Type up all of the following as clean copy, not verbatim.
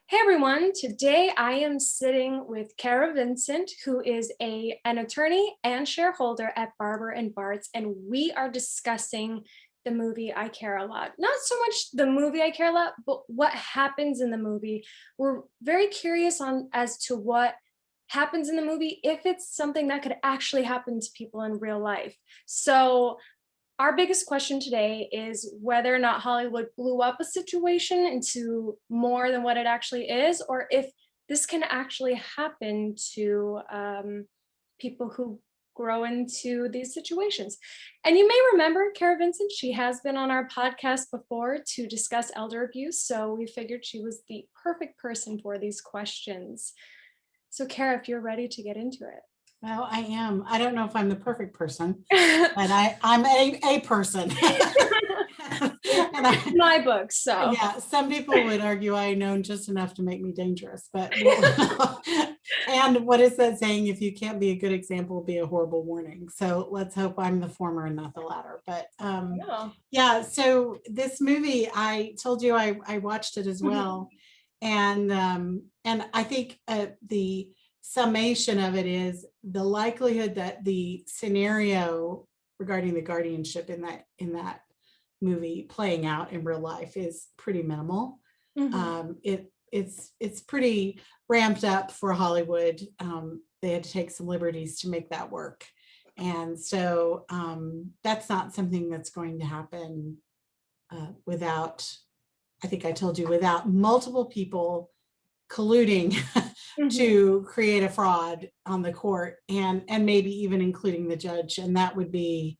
Hey everyone, today I am sitting with Kara Vincent, who is an attorney and shareholder at Barber and Bartz, and we are discussing the movie I Care a Lot. Not so much the movie I Care a Lot, but what happens in the movie. We're very curious on as to what happens in the movie, if it's something that could actually happen to people in real life. So our biggest question today is whether or not Hollywood blew up a situation into more than what it actually is, or if this can actually happen to people who grow into these situations. And you may remember Kara Vincent, she has been on our podcast before to discuss elder abuse, so we figured she was the perfect person for these questions. So Kara, if you're ready to get into it. Well, I am. I don't know if I'm the perfect person, but but I'm a person. and my book, so yeah, some people would argue I know just enough to make me dangerous, but and what is that saying? If you can't be a good example, be a horrible warning. So let's hope I'm the former and not the latter. But yeah. So this movie, I told you I watched it as well, and I think the summation of it is the likelihood that the scenario regarding the guardianship in that movie playing out in real life is pretty minimal. It's pretty ramped up for Hollywood. They had to take some liberties to make that work, and so that's not something that's going to happen without, I think I told you, without multiple people colluding to create a fraud on the court, and maybe even including the judge. And that would be,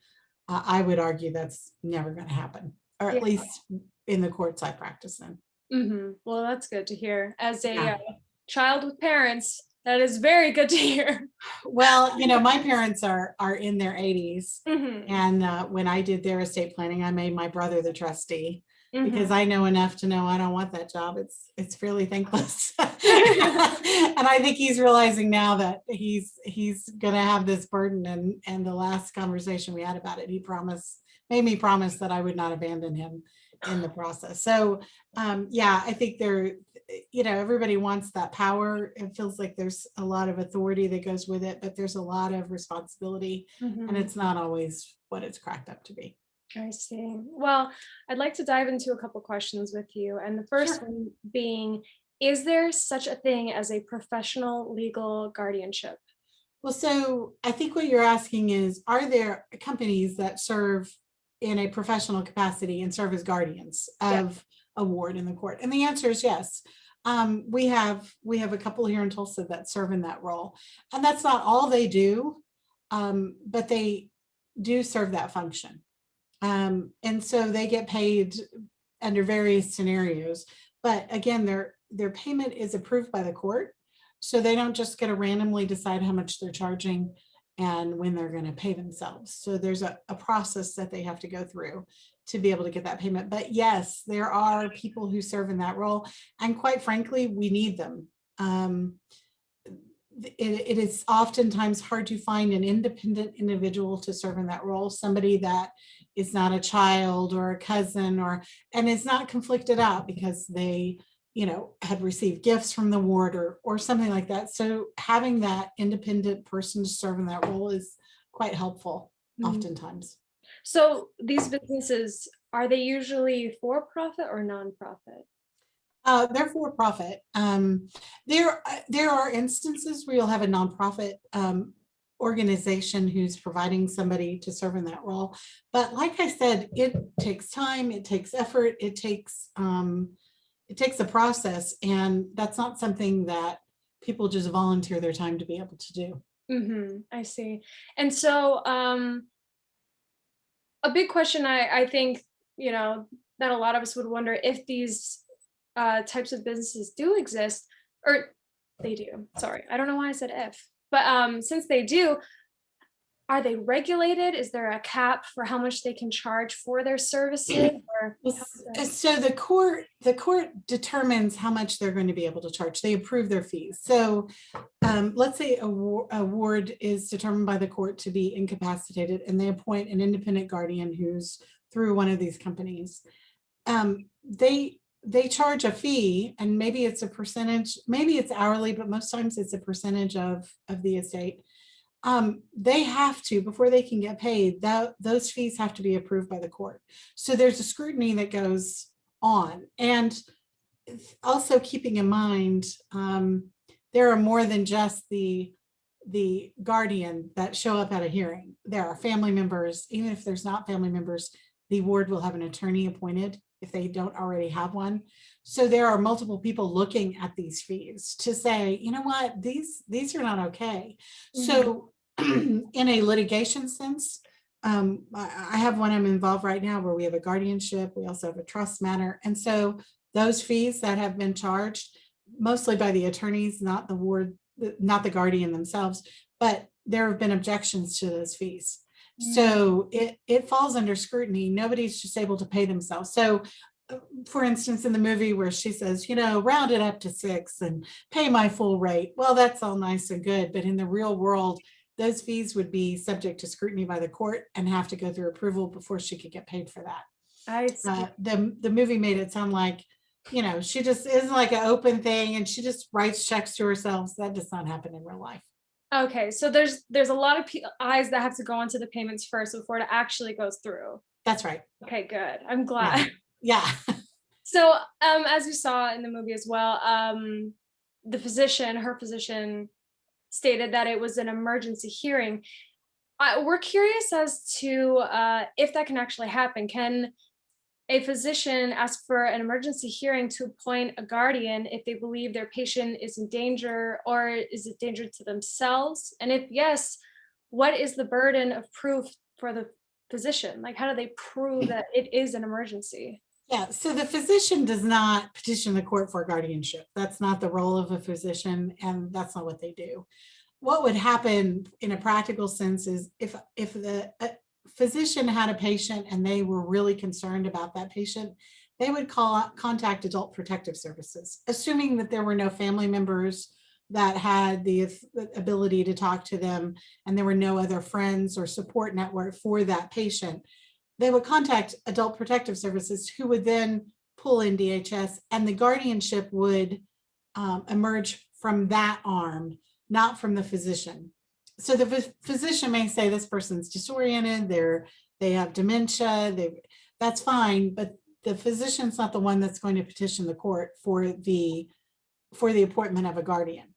I would argue that's never going to happen, or at least in the courts I practice in. Well, that's good to hear. As a child with parents, that is very good to hear. Well, my parents are in their 80s, and when I did their estate planning, I made my brother the trustee. Because I know enough to know I don't want that job. It's fairly thankless. And I think he's realizing now that he's going to have this burden. And the last conversation we had about it, he made me promise that I would not abandon him in the process. So I think everybody wants that power. It feels like there's a lot of authority that goes with it, but there's a lot of responsibility, and it's not always what it's cracked up to be. I see. Well, I'd like to dive into a couple questions with you. And the first one being, is there such a thing as a professional legal guardianship? Well, so I think what you're asking is, are there companies that serve in a professional capacity and serve as guardians of a ward in the court? And the answer is yes. We have a couple here in Tulsa that serve in that role. And that's not all they do, but they do serve that function. And so they get paid under various scenarios, but again, their payment is approved by the court. So they don't just get to randomly decide how much they're charging and when they're going to pay themselves. So there's a process that they have to go through to be able to get that payment. But yes, there are people who serve in that role. And quite frankly, we need them. It is oftentimes hard to find an independent individual to serve in that role, somebody that is not a child or a cousin and is not conflicted out because they had received gifts from the ward or something like that. So having that independent person to serve in that role is quite helpful oftentimes. So these businesses, are they usually for profit or nonprofit? They're for profit. There are instances where you'll have a nonprofit organization who's providing somebody to serve in that role. But like I said, it takes time, it takes effort, it takes a process, and that's not something that people just volunteer their time to be able to do. I see. And so a big question I think, that a lot of us would wonder, if these types of businesses do exist, or they do. Sorry, I don't know why I said if, but since they do, are they regulated? Is there a cap for how much they can charge for their services? So the court determines how much they're going to be able to charge. They approve their fees. So let's say a ward is determined by the court to be incapacitated, and they appoint an independent guardian who's through one of these companies. they charge a fee, and maybe it's a percentage, maybe it's hourly, but most times it's a percentage of the estate. They have to, before they can get paid, those fees have to be approved by the court. So there's a scrutiny that goes on. And also keeping in mind, there are more than just the guardian that show up at a hearing. There are family members. Even if there's not family members, the ward will have an attorney appointed if they don't already have one. So there are multiple people looking at these fees to say, you know what, these are not okay. So in a litigation sense, I have one I'm involved right now where we have a guardianship. We also have a trust matter. And so those fees that have been charged, mostly by the attorneys, not the ward, not the guardian themselves, but there have been objections to those fees. So it falls under scrutiny. Nobody's just able to pay themselves. So for instance, in the movie where she says, round it up to 6 and pay my full rate. Well, that's all nice and good. But in the real world, those fees would be subject to scrutiny by the court and have to go through approval before she could get paid for that. I see. The movie made it sound like, she just isn't like an open thing and she just writes checks to herself. That does not happen in real life. Okay, so there's a lot of eyes that have to go onto the payments first before it actually goes through. That's right. Okay, good. I'm glad. Yeah. So, as we saw in the movie as well, her physician stated that it was an emergency hearing. We're curious as to if that can actually happen. Can a physician ask for an emergency hearing to appoint a guardian if they believe their patient is in danger, or is it danger to themselves? And if yes, what is the burden of proof for the physician? Like, how do they prove that it is an emergency? Yeah, so the physician does not petition the court for guardianship. That's not the role of a physician, and that's not what they do. What would happen in a practical sense is if the physician had a patient and they were really concerned about that patient, they would contact Adult Protective Services, assuming that there were no family members that had the ability to talk to them and there were no other friends or support network for that patient. They would contact Adult Protective Services, who would then pull in DHS, and the guardianship would emerge from that arm, not from the physician. So the physician may say this person's disoriented, they have dementia, that's fine, but the physician's not the one that's going to petition the court for the appointment of a guardian.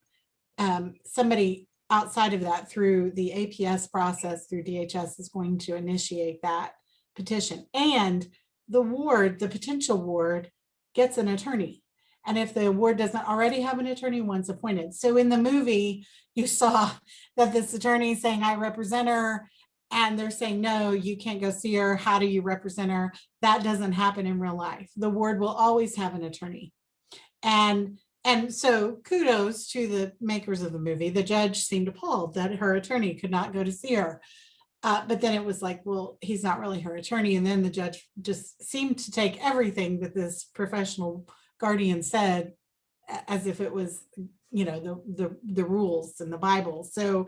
Somebody outside of that, through the APS process, through DHS, is going to initiate that petition. And the potential ward, gets an attorney. And if the ward doesn't already have an attorney, one's appointed. So in the movie, you saw that this attorney is saying, I represent her, and they're saying, no, you can't go see her. How do you represent her? That doesn't happen in real life. The ward will always have an attorney. And so kudos to the makers of the movie. The judge seemed appalled that her attorney could not go to see her. But then it was like, well, he's not really her attorney. And then the judge just seemed to take everything that this professional guardian said as if it was, the rules in the Bible. So,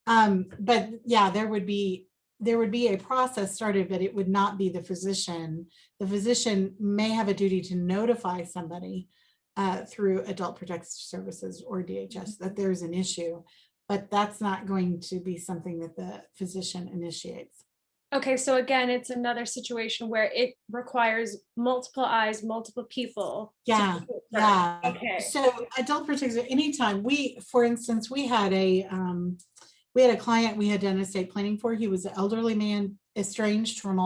but yeah, there would be a process started, but it would not be the physician. The physician may have a duty to notify somebody through Adult Protective Services or DHS that there's an issue, but that's not going to be something that the physician initiates. Okay, so again, it's another situation where it requires multiple eyes, multiple people. Yeah. Okay. So Adult Protective, anytime for instance, we had a client we had done estate planning for. He was an elderly man, estranged from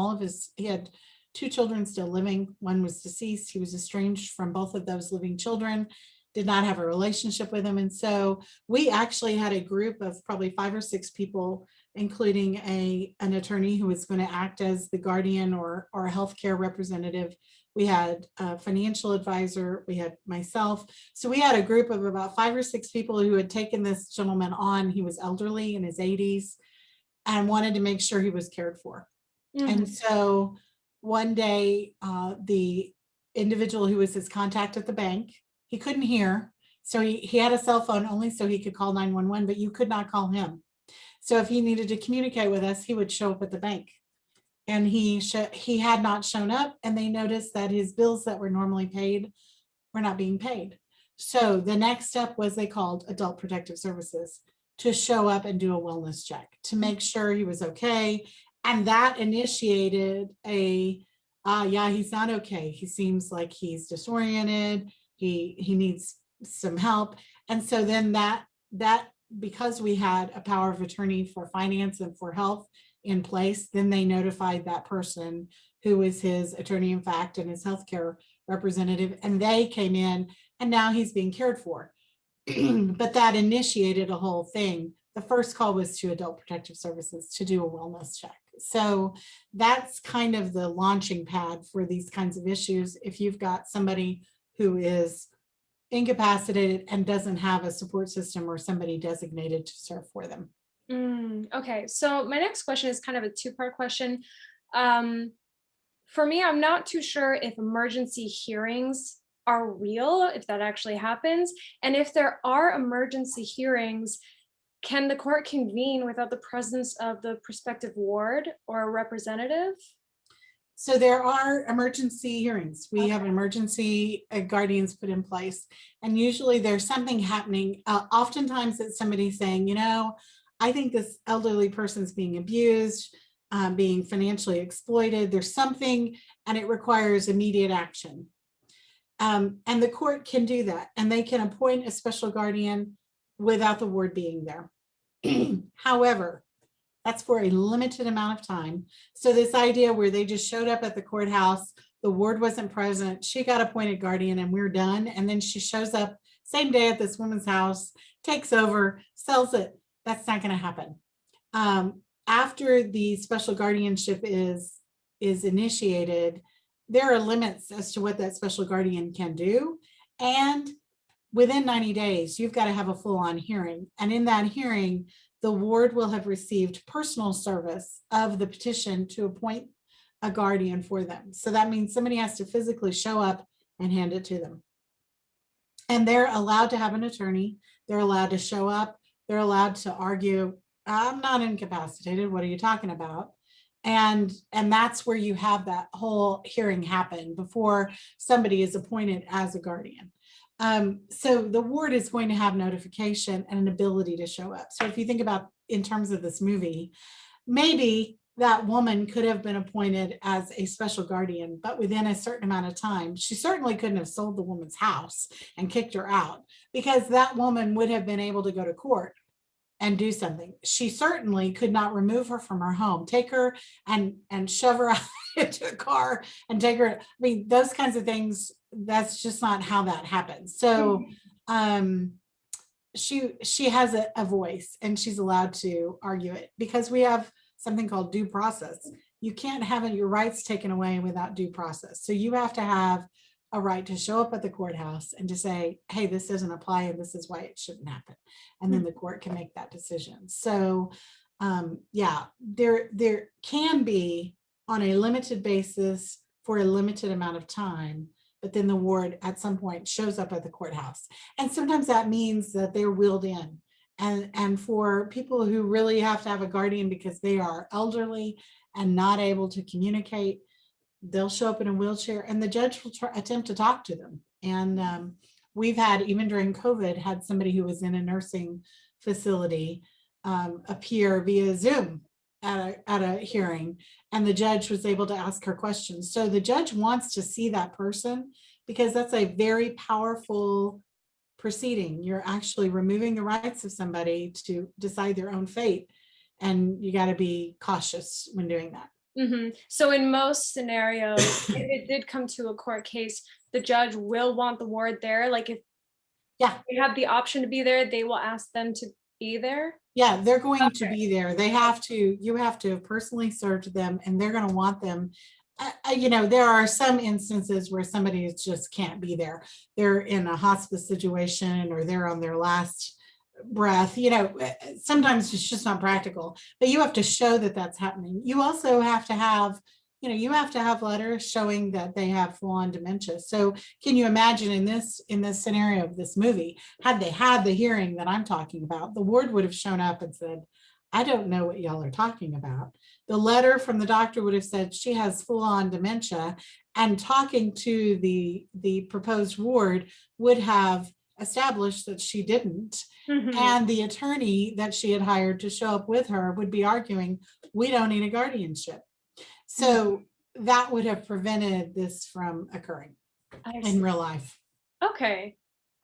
he had 2 children still living. One was deceased. He was estranged from both of those living children, did not have a relationship with him. And so we actually had a group of probably 5 or 6 people, including an attorney who was going to act as the guardian or a healthcare representative. We had a financial advisor, we had myself. So we had a group of about 5 or 6 people who had taken this gentleman on. He was elderly, in his 80s, and wanted to make sure he was cared for. And so one day, the individual who was his contact at the bank, he couldn't hear. So he had a cell phone only so he could call 911, but you could not call him. So if he needed to communicate with us, he would show up at the bank. and he had not shown up, and they noticed that his bills that were normally paid were not being paid. So the next step was they called Adult Protective Services to show up and do a wellness check to make sure he was okay. And that initiated yeah, he's not okay. He seems like he's disoriented. He needs some help. And so then that because we had a power of attorney for finance and for health in place, then they notified that person who is his attorney in fact and his healthcare representative, and they came in, and now he's being cared for. But that initiated a whole thing. The first call was to Adult Protective Services to do a wellness check. So that's kind of the launching pad for these kinds of issues. If you've got somebody who is incapacitated and doesn't have a support system or somebody designated to serve for them. Okay, so my next question is kind of a two-part question. For me, I'm not too sure if emergency hearings are real, if that actually happens. And if there are emergency hearings, can the court convene without the presence of the prospective ward or a representative? So there are emergency hearings. We have emergency guardians put in place. And usually there's something happening. Oftentimes it's somebody saying, you know, I think this elderly person's being abused, being financially exploited. There's something, and it requires immediate action. And the court can do that. And they can appoint a special guardian without the ward being there. However, that's for a limited amount of time. So this idea where they just showed up at the courthouse, the ward wasn't present, she got appointed guardian and we're done. And then she shows up same day at this woman's house, takes over, sells it. That's not going to happen. After the special guardianship is initiated, there are limits as to what that special guardian can do. And within 90 days, you've got to have a full-on hearing. And in that hearing, the ward will have received personal service of the petition to appoint a guardian for them. So that means somebody has to physically show up and hand it to them. And they're allowed to have an attorney. They're allowed to show up. They're allowed to argue, I'm not incapacitated. What are you talking about? And that's where you have that whole hearing happen before somebody is appointed as a guardian. So the ward is going to have notification and an ability to show up. So if you think about in terms of this movie, maybe that woman could have been appointed as a special guardian, but within a certain amount of time, she certainly couldn't have sold the woman's house and kicked her out, because that woman would have been able to go to court and do something. She certainly could not remove her from her home, take her and shove her out into a car and take her. I mean, those kinds of things, that's just not how that happens. So she has a voice and she's allowed to argue it, because we have something called due process. You can't have your rights taken away without due process. So you have to have a right to show up at the courthouse and to say, hey, this doesn't apply and this is why it shouldn't happen. And then the court can make that decision. So yeah, there can be on a limited basis for a limited amount of time, but then the ward at some point shows up at the courthouse. And sometimes that means that they're wheeled in. And for people who really have to have a guardian because they are elderly and not able to communicate, they'll show up in a wheelchair and the judge will attempt to talk to them. And we've had, even during COVID, had somebody who was in a nursing facility appear via Zoom at a hearing, and the judge was able to ask her questions. So the judge wants to see that person, because that's a very powerful proceeding. You're actually removing the rights of somebody to decide their own fate. And you got to be cautious when doing that. So in most scenarios, if it did come to a court case, the judge will want the ward there. Like if they have the option to be there, they will ask them to be there. Yeah, they're going to be there. They have to, you have to have personally served them, and they're going to want them. You know, there are some instances where somebody just can't be there. They're in a hospice situation, or they're on their last breath. You know, sometimes it's just not practical, but you have to show that that's happening. You also have to have, you know, you have to have letters showing that they have full-on dementia. So can you imagine in this scenario of this movie, had they had the hearing that I'm talking about, the ward would have shown up and said, I don't know what y'all are talking about. The letter from the doctor would have said she has full-on dementia, and talking to the proposed ward would have established that she didn't. Mhm. And the attorney that she had hired to show up with her would be arguing, we don't need a guardianship. So that would have prevented this from occurring I in see. real life. Okay.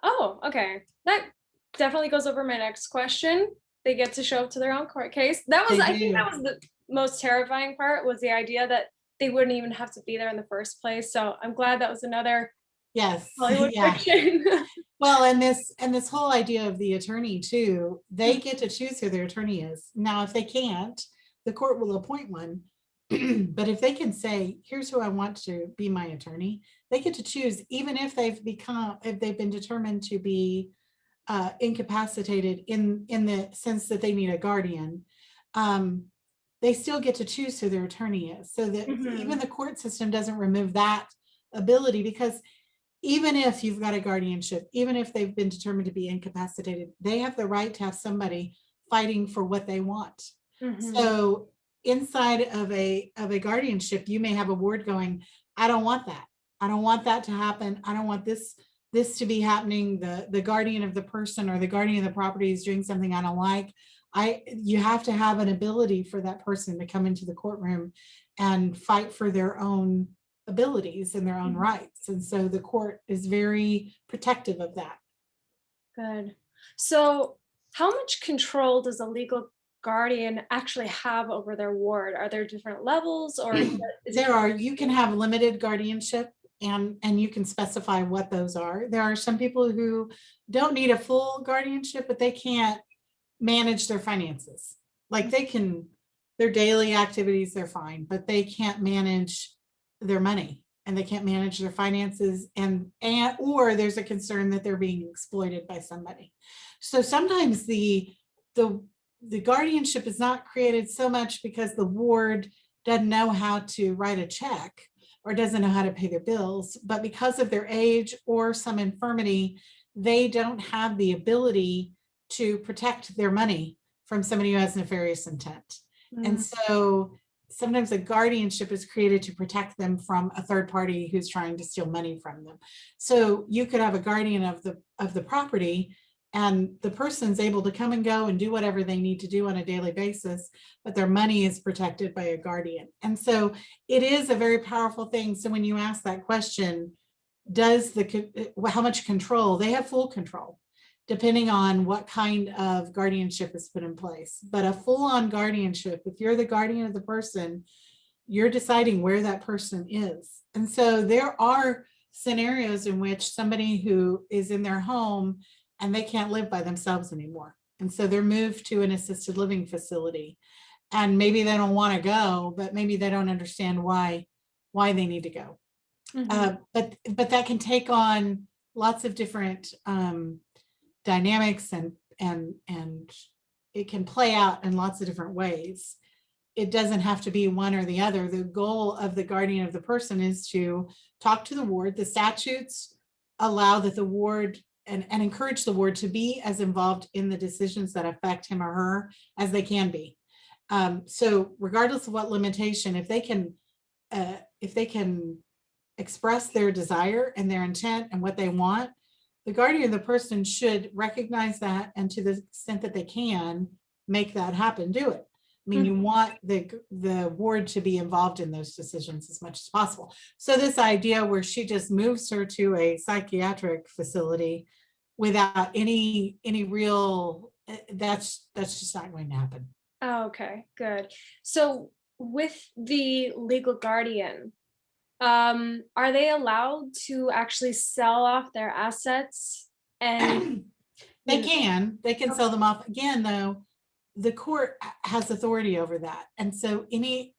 Oh, okay. That definitely goes over my next question. They get to show up to their own court case. That was, They I think do. that was the most terrifying part, was the idea that they wouldn't even have to be there in the first place. So I'm glad that was another Yes. Hollywood Yeah. fiction. Well, and this whole idea of the attorney too, they get to choose who their attorney is. Now, if they can't, the court will appoint one. But if they can say, here's who I want to be my attorney, they get to choose, even if they've been determined to be incapacitated in the sense that they need a guardian. They still get to choose who their attorney is, so that even Mhm. the court system doesn't remove that ability, because even if you've got a guardianship, even if they've been determined to be incapacitated, they have the right to have somebody fighting for what they want. Mhm. So inside of a guardianship, you may have a ward going, I don't want that. I don't want that to happen. I don't want this to be happening. The guardian of the person or the guardian of the property is doing something I don't like. You have to have an ability for that person to come into the courtroom and fight for their own abilities and their own Mhm. rights. And so the court is very protective of that. Good. So, how much control does a legal guardian actually have over their ward? Are there different levels, or is it? You can have limited guardianship, and you can specify what those are. There are some people who don't need a full guardianship, but they can't manage their finances. Like their daily activities, they're fine, but they can't manage their money and they can't manage their finances, or there's a concern that they're being exploited by somebody. So sometimes the the guardianship is not created so much because the ward doesn't know how to write a check or doesn't know how to pay their bills, but because of their age or some infirmity, they don't have the ability to protect their money from somebody who has nefarious intent. And Mm. so sometimes a guardianship is created to protect them from a third party who's trying to steal money from them. So you could have a guardian of the property, and the person's able to come and go and do whatever they need to do on a daily basis, but their money is protected by a guardian. And so it is a very powerful thing. So when you ask that question, how much control? They have full control, depending on what kind of guardianship is put in place. But a full-on guardianship, if you're the guardian of the person, you're deciding where that person is. And so there are scenarios in which somebody who is in their home and they can't live by themselves anymore, and so they're moved to an assisted living facility, and maybe they don't want to go, but maybe they don't understand why they need to go. Mhm. But that can take on lots of different dynamics, and it can play out in lots of different ways. It doesn't have to be one or the other. The goal of the guardian of the person is to talk to the ward. The statutes allow that the ward and encourage the ward to be as involved in the decisions that affect him or her as they can be. So regardless of what limitation, if they can express their desire and their intent and what they want, the guardian of the person should recognize that, and to the extent that they can make that happen, do it. I mean, you Mhm. want the ward to be involved in those decisions as much as possible. So this idea where she just moves her to a psychiatric facility without any real, that's just not going to happen. Oh, okay, good. So, with the legal guardian, are they allowed to actually sell off their assets and, you know? They can Okay. sell them off. Again, though, the court has authority over that. And so any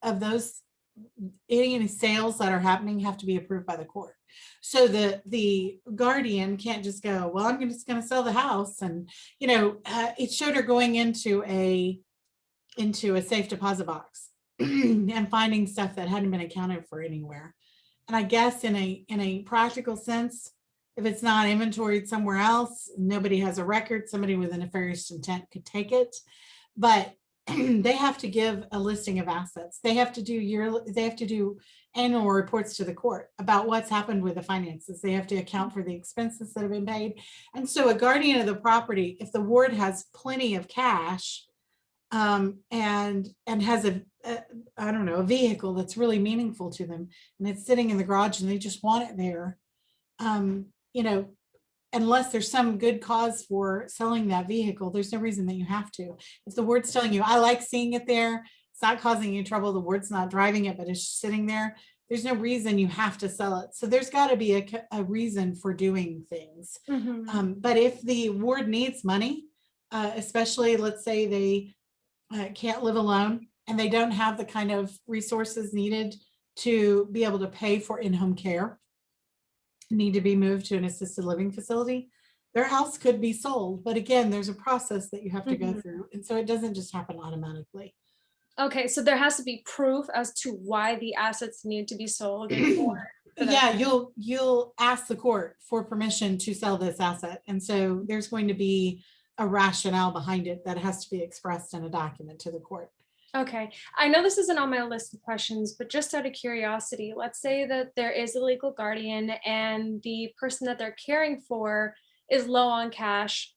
sales that are happening have to be approved by the court. So the guardian can't just go, well, I'm just going to sell the house. And, it showed her going into a safe deposit box and finding stuff that hadn't been accounted for anywhere. And I guess in a practical sense, if it's not inventoried somewhere else, nobody has a record, somebody with a nefarious intent could take it. But they have to give a listing of assets. They have to do annual reports to the court about what's happened with the finances. They have to account for the expenses that have been paid. And so a guardian of the property, if the ward has plenty of cash, and has I don't know, a vehicle that's really meaningful to them, and it's sitting in the garage and they just want it there, you know, unless there's some good cause for selling that vehicle, there's no reason that you have to. If the word's telling you, I like seeing it there, it's not causing you trouble, the word's not driving it, but it's sitting there, there's no reason you have to sell it. So there's got to be a reason for doing things. But if the ward needs money, especially let's say they can't live alone and they don't have the kind of resources needed to be able to pay for in-home care, need to be moved to an assisted living facility, their house could be sold. But again, there's a process that you have to go through. And so it doesn't just happen automatically. Okay, so there has to be proof as to why the assets need to be sold. Yeah, you'll ask the court for permission to sell this asset. And so there's going to be a rationale behind it that has to be expressed in a document to the court. Okay, I know this isn't on my list of questions, but just out of curiosity, let's say that there is a legal guardian and the person that they're caring for is low on cash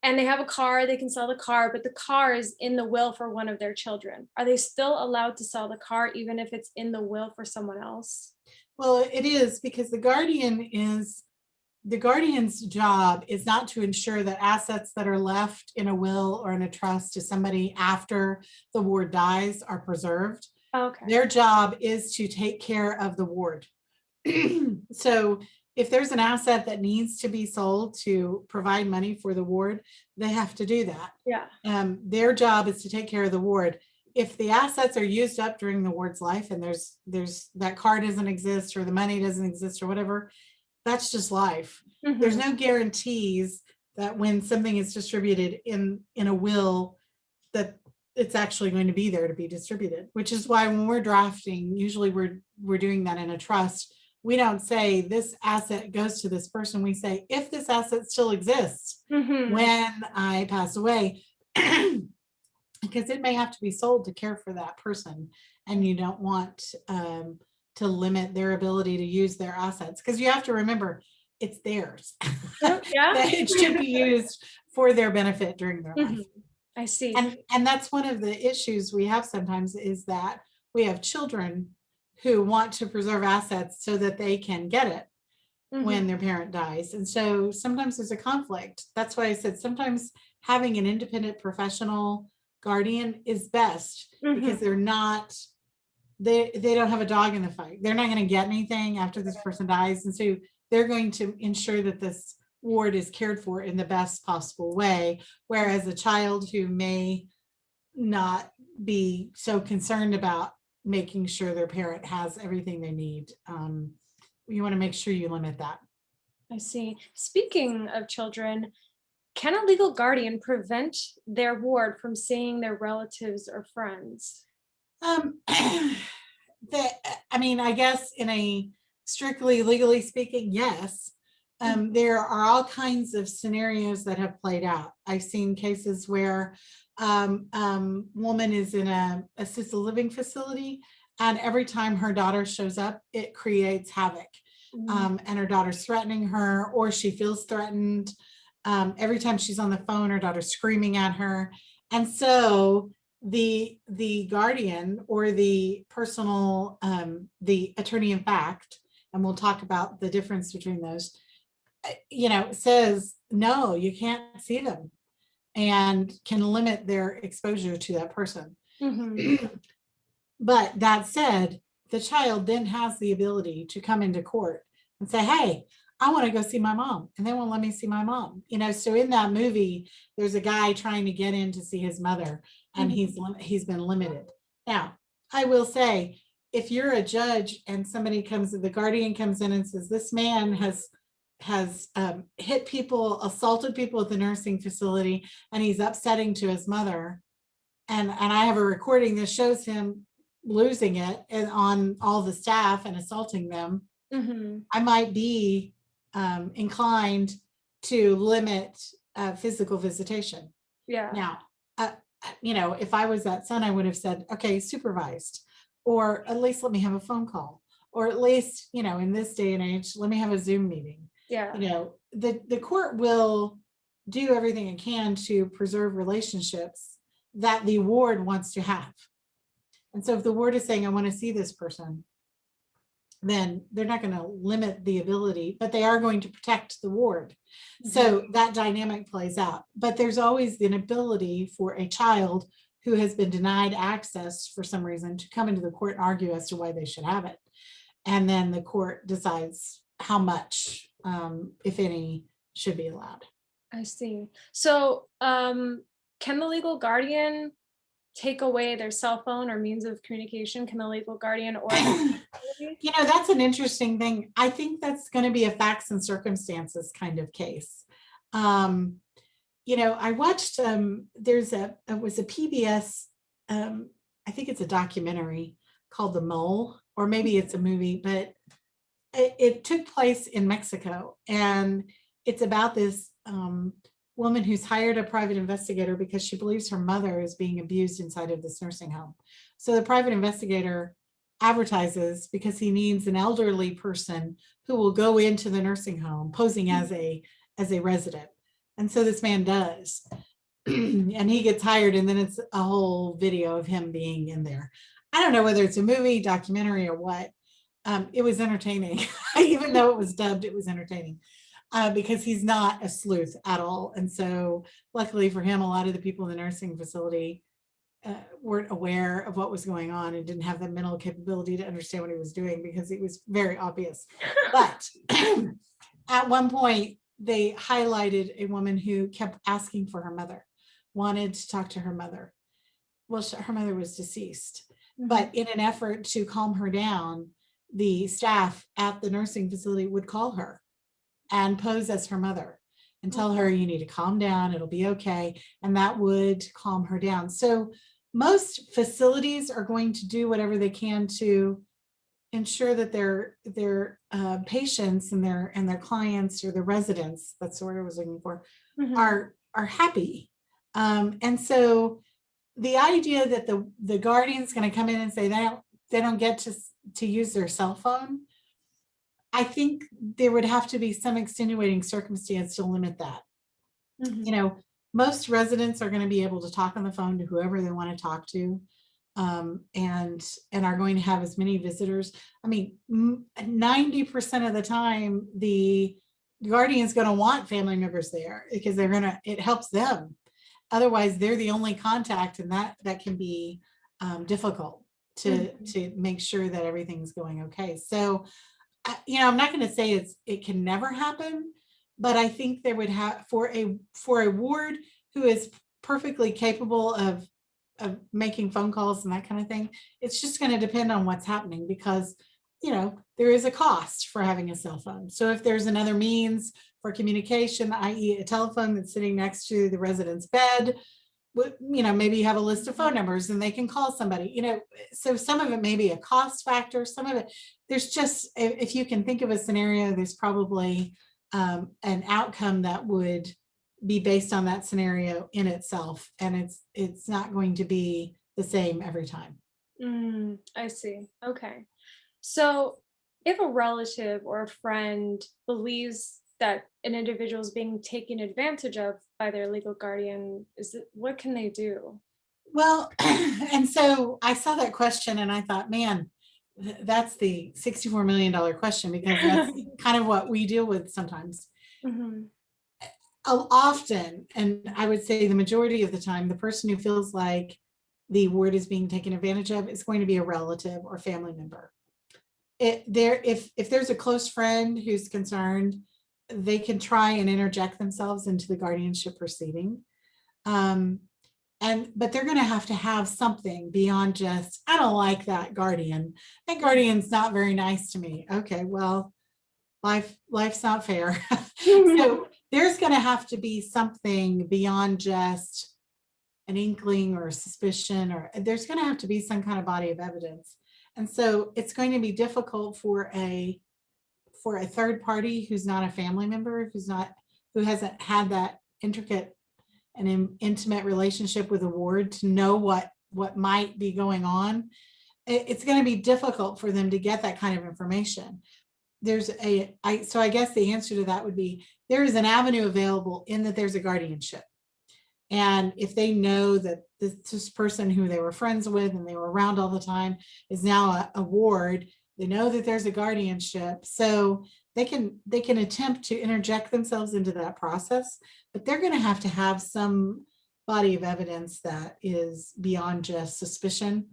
and they have a car, they can sell the car, but the car is in the will for one of their children. Are they still allowed to sell the car even if it's in the will for someone else? Well, it is, because the guardian's job is not to ensure that assets that are left in a will or in a trust to somebody after the ward dies are preserved. Okay. Their job is to take care of the ward. So if there's an asset that needs to be sold to provide money for the ward, they have to do that. Yeah. Their job is to take care of the ward. If the assets are used up during the ward's life and there's that car doesn't exist or the money doesn't exist or whatever, that's just life. There's no guarantees that when something is distributed in a will that it's actually going to be there to be distributed, which is why when we're drafting, usually we're doing that in a trust. We don't say this asset goes to this person. We say, if this asset still exists when I pass away, because it may have to be sold to care for that person. And you don't want to limit their ability to use their assets, because you have to remember it's theirs. Yeah. It should be used for their benefit during their life. I see. And that's one of the issues we have sometimes, is that we have children who want to preserve assets so that they can get it when their parent dies. And so sometimes there's a conflict. That's why I said sometimes having an independent professional guardian is best, because they don't have a dog in the fight. They're not going to get anything after this person dies. And so they're going to ensure that this ward is cared for in the best possible way. Whereas a child who may not be so concerned about making sure their parent has everything they need, you want to make sure you limit that. I see. Speaking of children, can a legal guardian prevent their ward from seeing their relatives or friends? I mean, I guess in a strictly legally speaking, yes. There are all kinds of scenarios that have played out. I've seen cases where woman is in a assisted living facility, and every time her daughter shows up, it creates havoc. And her daughter's threatening her, or she feels threatened. Every time she's on the phone, her daughter's screaming at her. And so the guardian or the personal, the attorney in fact, and we'll talk about the difference between those, says, no, you can't see them, and can limit their exposure to that person. But that said, the child then has the ability to come into court and say, hey, I want to go see my mom, and they won't let me see my mom. So in that movie, there's a guy trying to get in to see his mother, and he's been limited. Now, I will say, if you're a judge and the guardian comes in and says, this man has hit people, assaulted people at the nursing facility, and he's upsetting to his mother, and I have a recording that shows him losing it and on all the staff and assaulting them, I might be inclined to limit physical visitation. Yeah. Now, you know, if I was that son, I would have said, okay, supervised, or at least let me have a phone call, or at least, you know, in this day and age, let me have a Zoom meeting. Yeah. You know, the court will do everything it can to preserve relationships that the ward wants to have. And so if the ward is saying, I want to see this person, then they're not going to limit the ability, but they are going to protect the ward. So that dynamic plays out. But there's always an ability for a child who has been denied access for some reason to come into the court and argue as to why they should have it. And then the court decides how much, if any, should be allowed. I see. So, can the legal guardian take away their cell phone or means of communication? Can the legal guardian or You know, that's an interesting thing. I think that's going to be a facts and circumstances kind of case. You know, I watched, it was a PBS, I think it's a documentary called The Mole, or maybe it's a movie, but it took place in Mexico. And it's about this woman who's hired a private investigator because she believes her mother is being abused inside of this nursing home. So the private investigator advertises because he needs an elderly person who will go into the nursing home posing as a resident. And so this man does. And he gets hired, and then it's a whole video of him being in there. I don't know whether it's a movie, documentary, or what. It was entertaining. Even though it was dubbed, it was entertaining. Because he's not a sleuth at all. And so luckily for him, a lot of the people in the nursing facility weren't aware of what was going on and didn't have the mental capability to understand what he was doing, because it was very obvious. But at one point, they highlighted a woman who kept asking for her mother, wanted to talk to her mother. Well, her mother was deceased. But in an effort to calm her down, the staff at the nursing facility would call her and pose as her mother and tell her, you need to calm down, it'll be okay. And that would calm her down. So most facilities are going to do whatever they can to ensure that their patients and their clients, or their residents, that's the word I was looking for, are happy. And so the idea that the guardian's going to come in and say they don't get to use their cell phone, I think there would have to be some extenuating circumstance to limit that. You know, most residents are going to be able to talk on the phone to whoever they want to talk to, and are going to have as many visitors. I mean, 90% of the time, the guardian's going to want family members there because it helps them. Otherwise, they're the only contact, and that can be difficult to make sure that everything's going okay. So, you know, I'm not going to say it can never happen, but I think there would have, for a ward who is perfectly capable of making phone calls and that kind of thing, it's just going to depend on what's happening, because, you know, there is a cost for having a cell phone. So if there's another means for communication, i.e. a telephone that's sitting next to the resident's bed, you know, maybe you have a list of phone numbers and they can call somebody, you know. So some of it may be a cost factor, some of it, there's just, if you can think of a scenario, there's probably an outcome that would be based on that scenario in itself, and it's not going to be the same every time. I see. Okay. So if a relative or a friend believes that an individual is being taken advantage of by their legal guardian, what can they do? Well, and so I saw that question and I thought, man, that's the $64 million question, because that's kind of what we deal with sometimes. Often, and I would say the majority of the time, the person who feels like the ward is being taken advantage of is going to be a relative or family member. If there's a close friend who's concerned, they can try and interject themselves into the guardianship proceeding. But they're going to have something beyond just, I don't like that guardian. That guardian's not very nice to me. Okay, well, life's not fair. So there's going to have to be something beyond just an inkling or a suspicion, or there's going to have to be some kind of body of evidence. And so it's going to be difficult for a third party who's not a family member, who hasn't had that intricate an intimate relationship with a ward to know what might be going on, it's going to be difficult for them to get that kind of information. So I guess the answer to that would be there is an avenue available in that there's a guardianship. And if they know that this person who they were friends with and they were around all the time is now a ward, they know that there's a guardianship. So they can attempt to interject themselves into that process, but they're going to have some body of evidence that is beyond just suspicion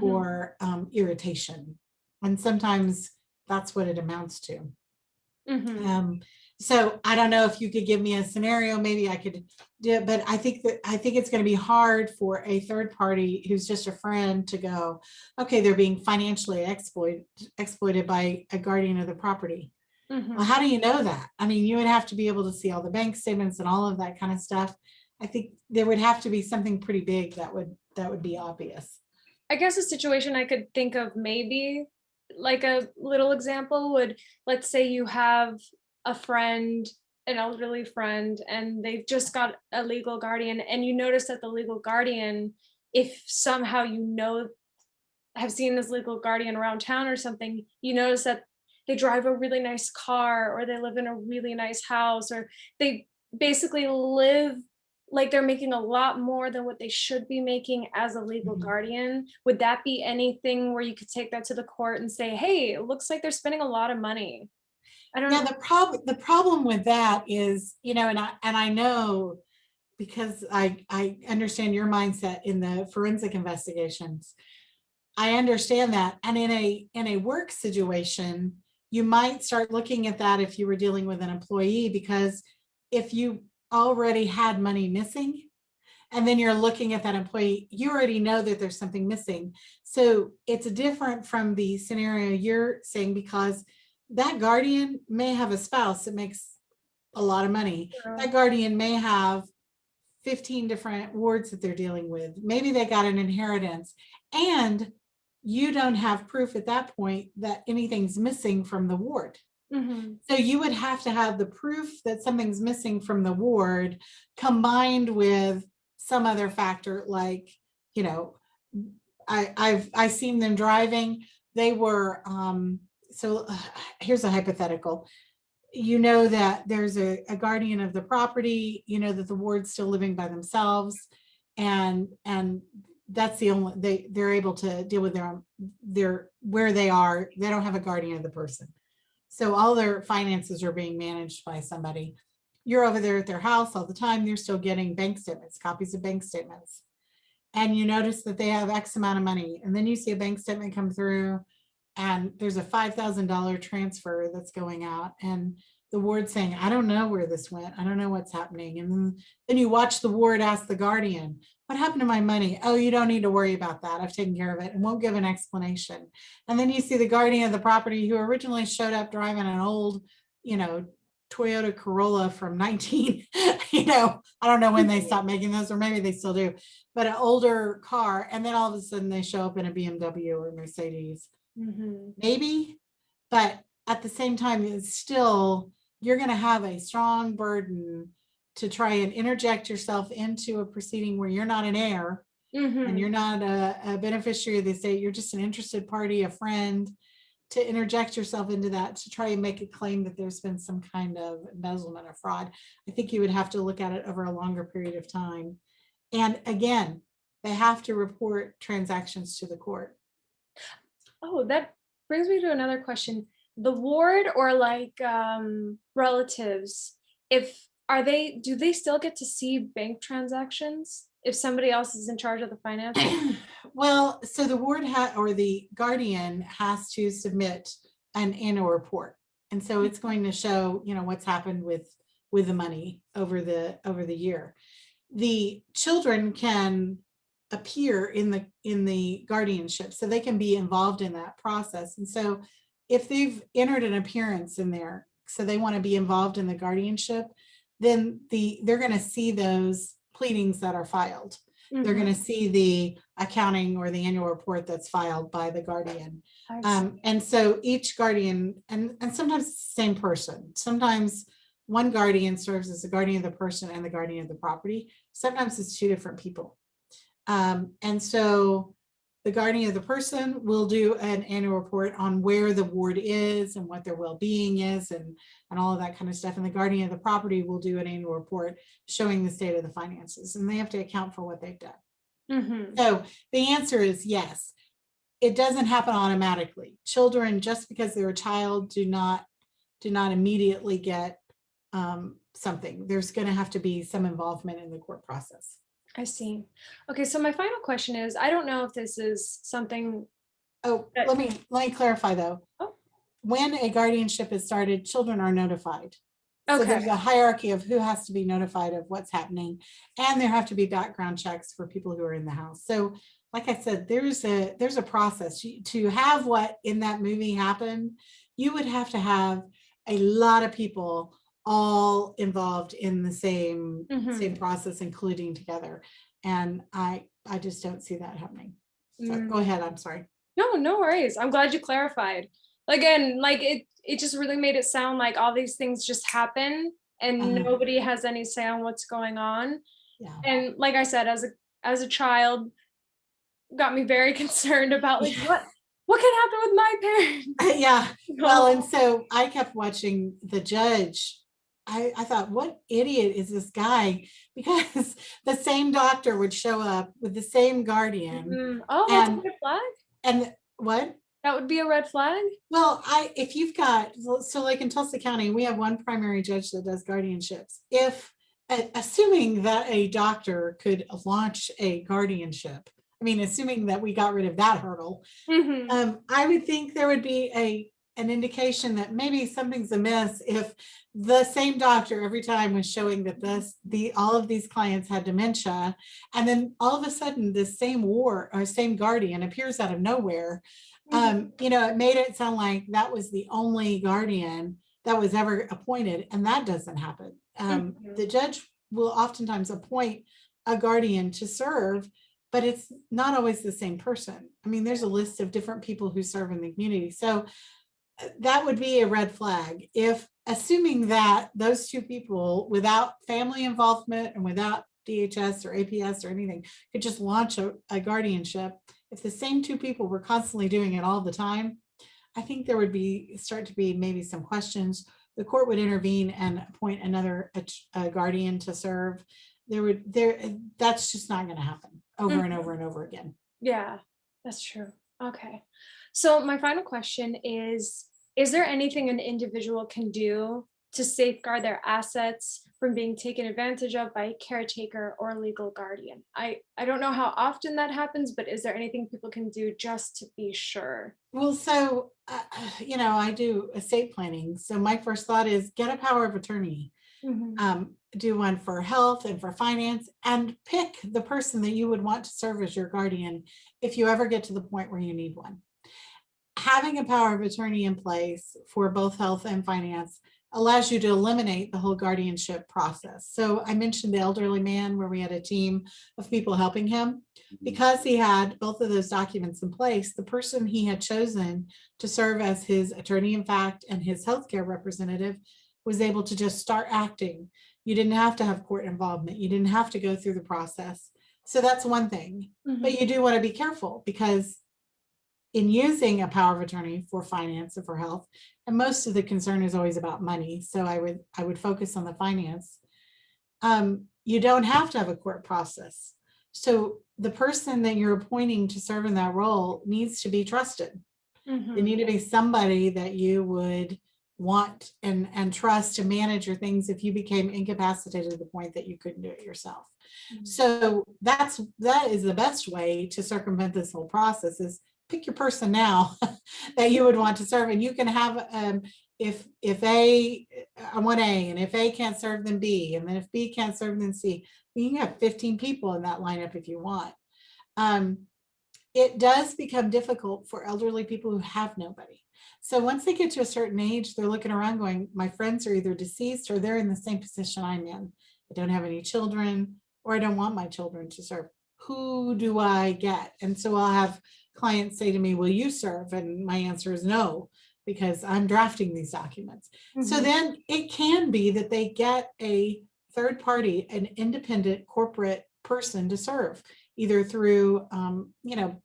or irritation. And sometimes that's what it amounts to. So I don't know if you could give me a scenario, maybe I could do it, but I think it's going to be hard for a third party who's just a friend to go, okay, they're being financially exploited by a guardian of the property. Well, how do you know that? I mean, you would have to be able to see all the bank statements and all of that kind of stuff. I think there would have to be something pretty big that would be obvious. I guess a situation I could think of, maybe like a little example would, let's say you have a friend, an elderly friend, and they've just got a legal guardian, and you notice that the legal guardian, if somehow have seen this legal guardian around town or something, you notice that they drive a really nice car, or they live in a really nice house, or they basically live like they're making a lot more than what they should be making as a legal guardian. Would that be anything where you could take that to the court and say, hey, it looks like they're spending a lot of money? I don't know. The problem with that is, and I know, because I understand your mindset in the forensic investigations. I understand that. And in a work situation, you might start looking at that if you were dealing with an employee, because if you already had money missing and then you're looking at that employee, you already know that there's something missing. So it's different from the scenario you're saying, because that guardian may have a spouse that makes a lot of money. That guardian may have 15 different wards that they're dealing with. Maybe they got an inheritance, and you don't have proof at that point that anything's missing from the ward. So you would have to have the proof that something's missing from the ward combined with some other factor, like, I've seen them driving. They were, here's a hypothetical. That there's a guardian of the property, that the ward's still living by themselves, and that's the only, they're able to deal with their where they are. They don't have a guardian of the person. So all their finances are being managed by somebody. You're over there at their house all the time. You're still getting bank statements, copies of bank statements. And you notice that they have X amount of money. And then you see a bank statement come through and there's a $5,000 transfer that's going out. And the ward saying, I don't know where this went. I don't know what's happening. And then you watch the ward ask the guardian, what happened to my money? Oh, you don't need to worry about that. I've taken care of it, and won't give an explanation. And then you see the guardian of the property, who originally showed up driving an old, Toyota Corolla from 19, I don't know when they stopped making those, or maybe they still do, but an older car. And then all of a sudden they show up in a BMW or Mercedes, maybe. But at the same time, it's still, you're going to have a strong burden to try and interject yourself into a proceeding where you're not an heir and you're not a beneficiary of the estate. You're just an interested party, a friend, to interject yourself into that to try and make a claim that there's been some kind of embezzlement or fraud. I think you would have to look at it over a longer period of time. And again, they have to report transactions to the court. Oh, that brings me to another question. The ward, or like relatives, do they still get to see bank transactions if somebody else is in charge of the finances? Well, so the ward or the guardian has to submit an annual report. And so it's going to show, what's happened with the money over the year. The children can appear in the guardianship, so they can be involved in that process. And so if they've entered an appearance in there, so they want to be involved in the guardianship, then they're going to see those pleadings that are filed. They're going to see the accounting or the annual report that's filed by the guardian. And so each guardian, and sometimes it's the same person. Sometimes one guardian serves as the guardian of the person and the guardian of the property. Sometimes it's two different people. And so the guardian of the person will do an annual report on where the ward is and what their well-being is and all of that kind of stuff. And the guardian of the property will do an annual report showing the state of the finances, and they have to account for what they've done. Mhm. So the answer is yes. It doesn't happen automatically. Children, just because they're a child, do not immediately get something. There's going to have to be some involvement in the court process. I see. Okay, so my final question is, I don't know if this is something. Oh, let me clarify though. Oh. When a guardianship is started, children are notified. So Okay. there's a hierarchy of who has to be notified of what's happening, and there have to be background checks for people who are in the house. So like I said, there's a process. To have what in that movie happen, you would have to have a lot of people all involved in the same process, including together. And I just don't see that happening. So go ahead, I'm sorry. No worries. I'm glad you clarified. Again, like it just really made it sound like all these things just happen and nobody has any say on what's going on. Yeah. And like I said, as a child, got me very concerned about like what can happen with my parents. Yeah. Well, and so I kept watching the judge. I thought, what idiot is this guy? Because the same doctor would show up with the same guardian. Oh, that's a red flag. And what? That would be a red flag. Well, if you've got, so like in Tulsa County, we have one primary judge that does guardianships. If assuming that a doctor could launch a guardianship, I mean, assuming that we got rid of that hurdle, I would think there would be an indication that maybe something's amiss if the same doctor every time was showing that all of these clients had dementia, and then all of a sudden this same same guardian appears out of nowhere. It made it sound like that was the only guardian that was ever appointed, and that doesn't happen. The judge will oftentimes appoint a guardian to serve, but it's not always the same person. I mean, there's a list of different people who serve in the community. So that would be a red flag. If assuming that those two people, without family involvement and without DHS or APS or anything, could just launch a guardianship, if the same two people were constantly doing it all the time, I think there would start to be maybe some questions. The court would intervene and appoint another guardian to serve. That's just not going to happen over and over and over again. Yeah, that's true. Okay. So my final question is there anything an individual can do to safeguard their assets from being taken advantage of by a caretaker or legal guardian? I don't know how often that happens, but is there anything people can do just to be sure? Well, so, I do estate planning. So my first thought is get a power of attorney. Do one for health and for finance, and pick the person that you would want to serve as your guardian if you ever get to the point where you need one. Having a power of attorney in place for both health and finance allows you to eliminate the whole guardianship process. So I mentioned the elderly man where we had a team of people helping him. Because he had both of those documents in place, the person he had chosen to serve as his attorney in fact and his healthcare representative was able to just start acting. You didn't have to have court involvement. You didn't have to go through the process. So that's one thing. But you do want to be careful, because in using a power of attorney for finance and for health, and most of the concern is always about money, so I would focus on the finance. You don't have to have a court process. So the person that you're appointing to serve in that role needs to be trusted. They need to be somebody that you would want and trust to manage your things if you became incapacitated to the point that you couldn't do it yourself. So that is the best way to circumvent this whole process, is pick your person now that you would want to serve. And you can have, if I want A, and if A can't serve, then B, and then if B can't serve, then C. You can have 15 people in that lineup if you want. It does become difficult for elderly people who have nobody. So once they get to a certain age, they're looking around going, my friends are either deceased or they're in the same position I'm in. I don't have any children, or I don't want my children to serve. Who do I get? And so I'll have clients say to me, will you serve? And my answer is no. because I'm drafting these documents. So Mhm. then it can be that they get a third party, an independent corporate person to serve, either through,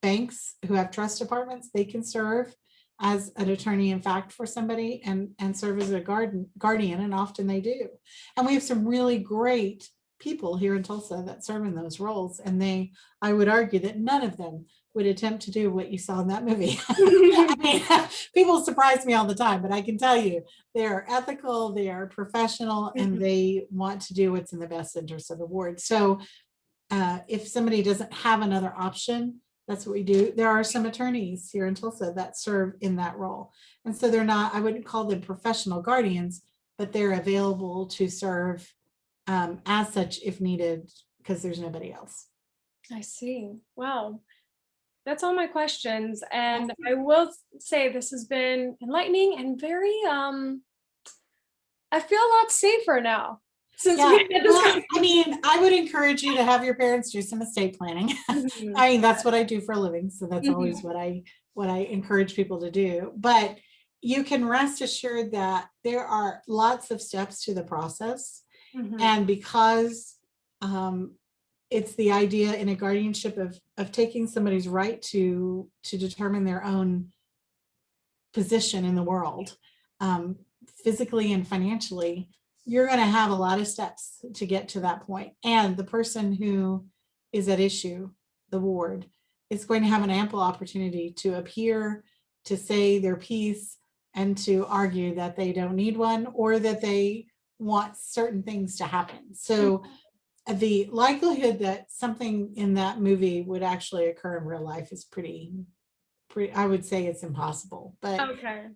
banks who have trust departments. They can serve as an attorney in fact for somebody and serve as a guardian, and often they do. And we have some really great people here in Tulsa that serve in those roles, and I would argue that none of them would attempt to do what you saw in that movie. I mean, people surprise me all the time, but I can tell you they are ethical, they are professional, and Mhm. they want to do what's in the best interest of the ward. So if somebody doesn't have another option, that's what we do. There are some attorneys here in Tulsa that serve in that role. And so they're not, I wouldn't call them professional guardians, but they're available to serve as such if needed, because there's nobody else. I see. Wow. That's all my questions. And Okay. I will say this has been enlightening and very, I feel a lot safer now since Yeah, we had this well, I conversation. mean, I would encourage you to have your parents do some estate planning. Mhm. I mean, that's what I do for a living, so that's always Mhm. what I encourage people to do. But you can rest assured that there are lots of steps to the process. Mhm. And because it's the idea in a guardianship of taking somebody's right to determine their own position in the world, um, physically and financially, you're going to have a lot of steps to get to that point. And the person who is at issue, the ward, is going to have an ample opportunity to appear, to say their piece, and to argue that they don't need one or that they want certain things to happen. So the likelihood that something in that movie would actually occur in real life is pretty, I would say it's impossible. But Okay.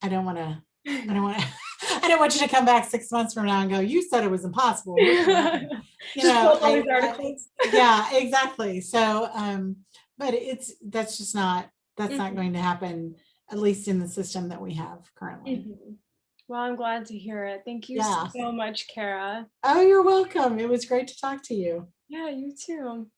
I don't want to, I don't want to, I don't want you to come back 6 months from now and go, you said it was impossible. Look what happened. Just pull up all these articles. Yeah, exactly. So, but that's not Mhm. going to happen, at least in the system that we have currently. Mhm. Well, I'm glad to hear it. Thank you Yeah. so much, Kara. Oh, you're welcome. It was great to talk to you. Yeah, you too.